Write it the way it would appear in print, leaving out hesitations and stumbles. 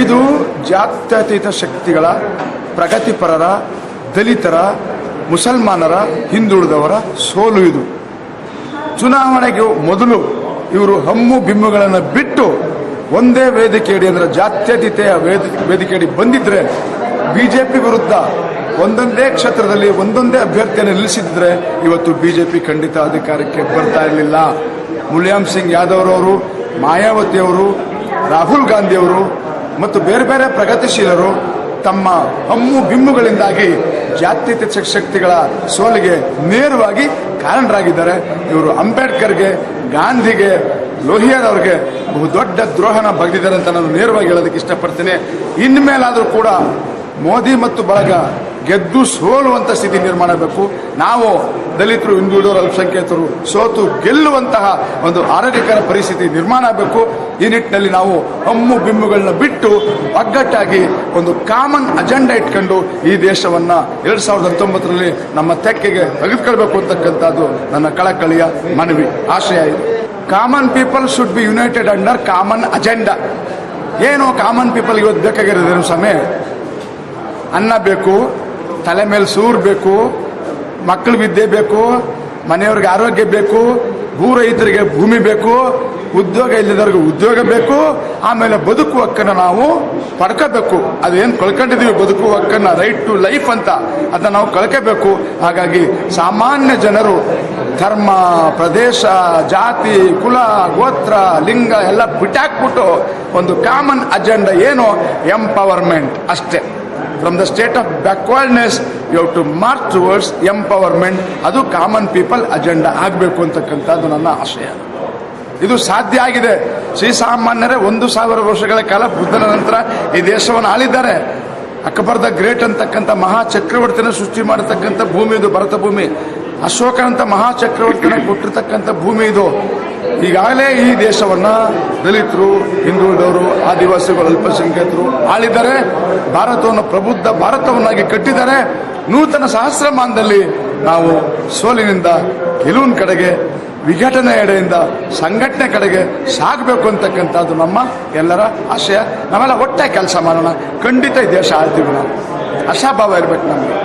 ಇದು ಜಾತ್ಯತೀತ ಶಕ್ತಿಗಳ, ಪ್ರಗತಿಪರರ, ದಲಿತರ, ಮುಸಲ್ಮಾನರ, ಹಿಂದುಳಿದವರ ಸೋಲು. ಇದು ಚುನಾವಣೆಗೆ ಮೊದಲು ಇವರು ಹಮ್ಮು ಬಿಮ್ಮುಗಳನ್ನು ಬಿಟ್ಟು ಒಂದೇ ವೇದಿಕೆಯಡಿ ಅಂದರೆ ಜಾತ್ಯತೀತೆಯ ವೇದಿಕೆಯಡಿ ಬಂದಿದ್ರೆ ಬಿಜೆಪಿ ವಿರುದ್ಧ ಒಂದೊಂದೇ ಕ್ಷೇತ್ರದಲ್ಲಿ ಒಂದೊಂದೇ ಅಭ್ಯರ್ಥಿಯನ್ನು ನಿಲ್ಲಿಸಿದ್ರೆ ಇವತ್ತು ಬಿಜೆಪಿ ಖಂಡಿತ ಅಧಿಕಾರಕ್ಕೆ ಬರ್ತಾ ಇರಲಿಲ್ಲ. ಮುಲಾಯಂ ಸಿಂಗ್ ಯಾದವ್ ಅವರು, ಮಾಯಾವತಿ ಅವರು, ರಾಹುಲ್ ಗಾಂಧಿ ಅವರು ಮತ್ತು ಬೇರೆ ಬೇರೆ ಪ್ರಗತಿಶೀಲರು ತಮ್ಮ ಹಮ್ಮು ಬಿಮ್ಮುಗಳಿಂದಾಗಿ ಜಾತ್ಯತೀತ ಶಕ್ತಿಗಳ ಸೋಲಿಗೆ ನೇರವಾಗಿ ಕಾರಣರಾಗಿದ್ದಾರೆ. ಇವರು ಅಂಬೇಡ್ಕರ್ಗೆ, ಗಾಂಧಿಗೆ, ಲೋಹಿಯಾರ್ ಅವರಿಗೆ ಬಹುದೊಡ್ಡ ದ್ರೋಹನ ಬಗೆದಿದ್ದಾರೆ ಅಂತ ನಾನು ನೇರವಾಗಿ ಹೇಳೋದಕ್ಕೆ ಇಷ್ಟಪಡ್ತೇನೆ. ಇನ್ಮೇಲಾದರೂ ಕೂಡ ಮೋದಿ ಮತ್ತು ಬಳಗ ಗೆದ್ದು ಸೋಲುವಂತ ಸ್ಥಿತಿ ನಿರ್ಮಾಣ ಆಗಬೇಕು. ನಾವು ದಲಿತರು, ಹಿಂದುಳಿದವರು, ಅಲ್ಪಸಂಖ್ಯಾತರು ಸೋತು ಗೆಲ್ಲುವಂತಹ ಒಂದು ಆರೋಗ್ಯಕರ ಪರಿಸ್ಥಿತಿ ನಿರ್ಮಾಣ ಆಗಬೇಕು. ಈ ನಿಟ್ಟಿನಲ್ಲಿ ನಾವು ಹಮ್ಮು ಬಿಮ್ಮುಗಳನ್ನ ಬಿಟ್ಟು ಒಗ್ಗಟ್ಟಾಗಿ ಒಂದು ಕಾಮನ್ ಅಜೆಂಡಾ ಇಟ್ಕೊಂಡು ಈ ದೇಶವನ್ನ 2019ರಲ್ಲಿ ನಮ್ಮ ತೆಕ್ಕೆಗೆ ತೆಗೆದುಕೊಳ್ಬೇಕು ಅಂತಕ್ಕಂಥದ್ದು ನನ್ನ ಕಳಕಳಿಯ ಮನವಿ, ಆಶಯ ಇದೆ. Common people should be united under common agenda. ಏನು ಕಾಮನ್ ಪೀಪಲ್ ಇವತ್ತು ಬೇಕಾಗಿರೋದೇನು ಸಮಯ? ಅನ್ನ ಬೇಕು, ತಲೆ ಮೇಲೆ ಸೂರು ಬೇಕು, ಮಕ್ಕಳು ವಿದ್ಯೆ ಬೇಕು, ಮನೆಯವ್ರಿಗೆ ಆರೋಗ್ಯ ಬೇಕು, ಭೂ ರೈತರಿಗೆ ಭೂಮಿ ಬೇಕು, ಉದ್ಯೋಗ ಇಲ್ಲದವ್ರಿಗೆ ಉದ್ಯೋಗ ಬೇಕು, ಆಮೇಲೆ ಬದುಕುವ ಹಕ್ಕನ್ನು ನಾವು ಪಡ್ಕೋಬೇಕು. ಅದೇನು ಕಳ್ಕೊಂಡಿದ್ದೀವಿ ಬದುಕುವ ಹಕ್ಕನ್ನು, ರೈಟ್ ಟು ಲೈಫ್ ಅಂತ, ಅದನ್ನ ನಾವು ಕಳ್ಕೋಬೇಕು. ಹಾಗಾಗಿ ಸಾಮಾನ್ಯ ಜನರು ಧರ್ಮ, ಪ್ರದೇಶ, ಜಾತಿ, ಕುಲ, ಗೋತ್ರ, ಲಿಂಗ ಎಲ್ಲ ಬಿಟ್ಟಾಕ್ಬಿಟ್ಟು ಒಂದು ಕಾಮನ್ ಅಜೆಂಡಾ ಏನು ಎಂಪವರ್ಮೆಂಟ್ ಅಷ್ಟೇ. From the state of backwardness you have to march towards empowerment. ಅದು ಕಾಮನ್ ಪೀಪಲ್ ಅಜೆಂಡಾ ಆಗಬೇಕು ಅಂತಕ್ಕಂಥದ್ದು ನನ್ನ ಆಶಯ. ಇದು ಸಾಧ್ಯ ಆಗಿದೆ. ಶ್ರೀಸಾಮಾನ್ಯರೇ 1000 ವರ್ಷಗಳ ಕಾಲ ಬುದ್ಧನ ನಂತರ ಈ ದೇಶವನ್ನು ಆಳಿದ್ದಾರೆ. ಅಕ್ಬರ್ ದ ಗ್ರೇಟ್ ಅಂತಕ್ಕಂಥ ಮಹಾ ಚಕ್ರವರ್ತಿನ ಸೃಷ್ಟಿ ಮಾಡತಕ್ಕಂಥ ಭೂಮಿ ಇದು, ಭರತ ಭೂಮಿ. ಅಶೋಕನಂತ ಮಹಾ ಚಕ್ರವರ್ತಿನ ಕೊಟ್ಟಿರ್ತಕ್ಕಂಥ ಭೂಮಿ ಇದು. ಈಗಾಗಲೇ ಈ ದೇಶವನ್ನ ದಲಿತರು, ಹಿಂದುಳಿದವರು, ಆದಿವಾಸಿಗಳು, ಅಲ್ಪಸಂಖ್ಯಾತರು ಆಳಿದ್ದಾರೆ. ಭಾರತವನ್ನು ಪ್ರಬುದ್ಧ ಭಾರತವನ್ನಾಗಿ ಕಟ್ಟಿದ್ದಾರೆ. ನೂತನ ಸಹಸ್ರಮಾನದಲ್ಲಿ ನಾವು ಸೋಲಿನಿಂದ ಗೆಲುವಿನ ಕಡೆಗೆ, ವಿಘಟನೆ ಎಡೆಯಿಂದ ಸಂಘಟನೆ ಕಡೆಗೆ ಸಾಗಬೇಕು ಅಂತಕ್ಕಂಥದ್ದು ನಮ್ಮ ಎಲ್ಲರ ಆಶಯ. ನಾವೆಲ್ಲ ಒಟ್ಟಾಗಿ ಕೆಲಸ ಮಾಡೋಣ. ಖಂಡಿತ ಈ ದೇಶ ಆಳ್ತೀವಿ. ನಾವು ಆಶಾಭಾವ ಇರಬೇಕು ನಮಗೆ.